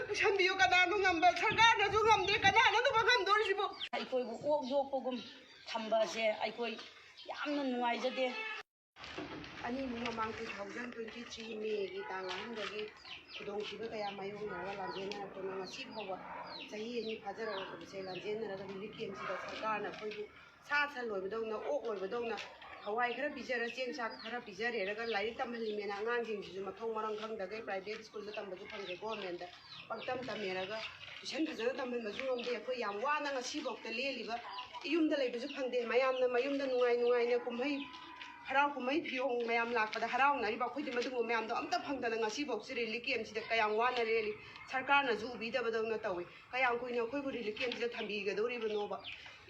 पुसनबियो कनानो ngamba सरकारनसु ngamdre कनानो बगमदोरिसिबो अखोइबु ओक योक्पगुम थंबासे अखोइ यामना नुवाइजदे अनि ममांग 2023 मेगी तांगामदगी खुदोंथिबा कया मायोंगनारा लांजेनरतोना ngasi फावबा चाही अनि फाजरबसे लांजेनरगा लिकेमसिदा सरकारना खोइबु सा लोइबदौना ओक लोइबदौना हवाई खरा पिजर चेंग साक खरा पिजरेरगा लाइक तमहलिमेना आंगांसिंसिजु मथौं मरंग खंगदगे प्राइवेट स्कूल दा तंबजु फंगे गवर्नमेंट दा पंगतम तमेरगा ट्यूशन फजन तमहलमजु ngomde अखोइ याम वाना ngasi बक्ता लेलिबा इयुमदा लेबजु फंगदे मयामना मयुमदा नुंगाइ नुंगाइना कुमहै हराव कुमहै फियों मयाम लाकदा हरावनारिबा अखोइदि मदुगो मयामदो अमता फंगदना ngasi बक्सि रिलीफ कैम्पसिदा कयाम वाना रेली सरकारनाजु उबिदबदौना तौइ कयाम कुइना अखोइबु रिलीफ कैम्पसिदा थंबिगदौरिबनोबा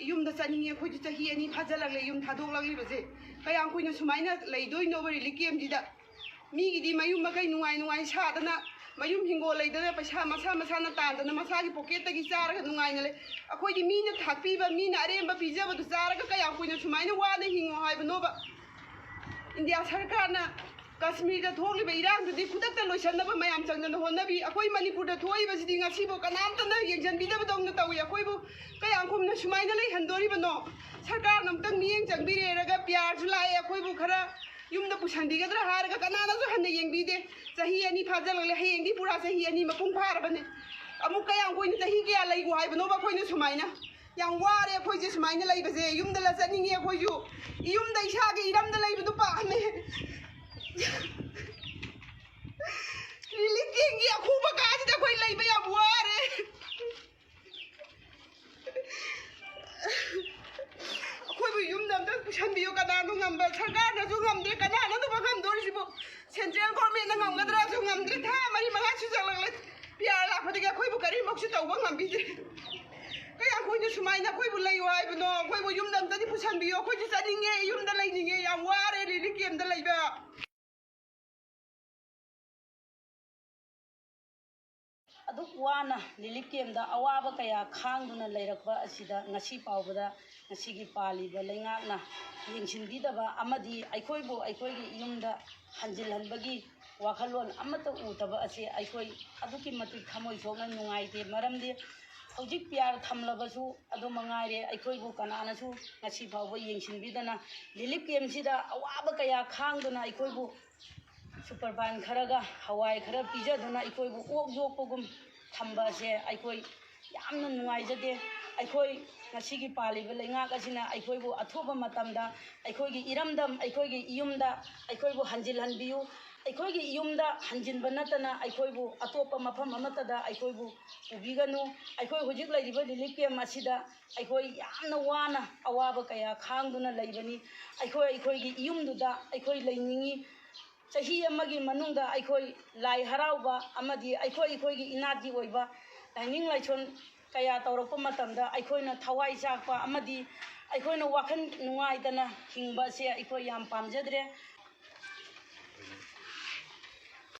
इयुमदा चनिंगे अखोइदि चाही अनि फाजलगले इयुम थादोगलगलिबसे कयाम कुइना सुमाइना लैदोइनोबा रिलीफ कैम्पसिदा मीगिदी मयुम मकै नुंगाइ नुंगाइ सादना मयुम हिंगो लेदना पैसा मसा मसाना तांदना मसागी पॉकेटगी चारगा नुंगाइना ले अखोइदि मीना थाकपीबा मीना अरेंबा पिजबदु चारगा कयाम कुइना सुमाइना वाना हिंगो हाइबनोबा इंडिया सरकारना कश्मीर थोलिबा इरांगदुदी खुदक्ता लोइसनबा मयाम चंगना होनबी अखोइ मणिपुर थोइबसिदि ngasiबो कनामतना येंजनबिदबदौना तौइ अखोइबु कयाम कुमना सुमाइना लै हंदोरिबनो सरकार नमतंग मियेंग चंगबिरेरगा प्यारजु लाए अखोइबु खरा युमदा पुसनबिगद्रा हारगा कनानाजु हन्ना येंगबिदे चाही अनि फाजलगले हयेंगदि पुरा चाही अनि मपुंग फारबने अमु कयाम कोइना चाही कया लैगो हाइबनोबा कोइना सुमाइना याम वारे अखोइजे सुमाइना लैबसे युमदा ला चनिंगे अखोइजु युमदा इसागे इरमदा लैबदु पामे रिलीफ केंगी अखुबा काजिदा कोइ लैबा याम वारे अखोइबु युमदा अमता पुसनबियो कनानो ngamba सरकारनसु ngamdre कनानो बगमदोरिसिबो सेंट्रल गवर्नमेंट ngamगद्रासु ngamdre था मरि मगा सुजलगले प्यार लाफदिगे अखोइबु करि मक्सु तौबा ngamबिदे कया अखोइजु सुमाइना अखोइबु लैयो हाइबनो अखोइबु युमदा अमतादि पुसनबियो अखोइजु चनिंगे युमदा लैनिंगे याम वारे रिलीफ कैम्पदा लैबा अदु वाना रिलीफ कैम्पदा अवाबा कया खांगदुना लैरकबा असिदा ngasi पावबदा ngasiगी पालिबा लैंगाकना येंसिनबिदबा अमदि अखोइबु अखोइगी युमदा हंजिलहनबगी वाखलोन अमता उतबा असे अखोइ अदुकी मति थमोइ सोना नुंगाइते मरमदि हौजिक प्यार थमलबसु अदु मंगाइरे अखोइबु कनानासु ngasi फावबा येंसिनबिदना रिलीफ कैम्पसिदा अवाबा कया खांगदुना अखोइबु सुपरबान खरगा हवाई खरा पिजदना अखोइबु ओक योक्पगुम थंबासे अखोइ यामना नुवाइजदे अखोइ ngasiगी पालिबा लैंगाक असिना अखोइबु अथोबा मतमदा अखोइगी इरमदम अखोइगी इयुमदा अखोइबु हंजिलहनबियु अखोइगी इयुमदा हंजिनबा नतना अखोइबु अतोपा मफम अमतदा अखोइबु उबिगनु अखोइ हुजिक लैरिबा रिलीफ कैम्प असिदा अखोइ यामना वाना अवाबा कया खांगदुना लैबनी अखोइगी इयुमदुदा अखोइ लैनिंगी चाही अमगी मनुंगदा अखोइ लाई हराउबा अमदि अखोइगी इनादगी ओइबा लाइनिंग लाइछोन कया तौरकपा मतमदा अखोइना थवाइ चाकपा अमदि अखोइना वाखन नुंगाइदना हिंगबासे अखोइ याम पामजद्रे।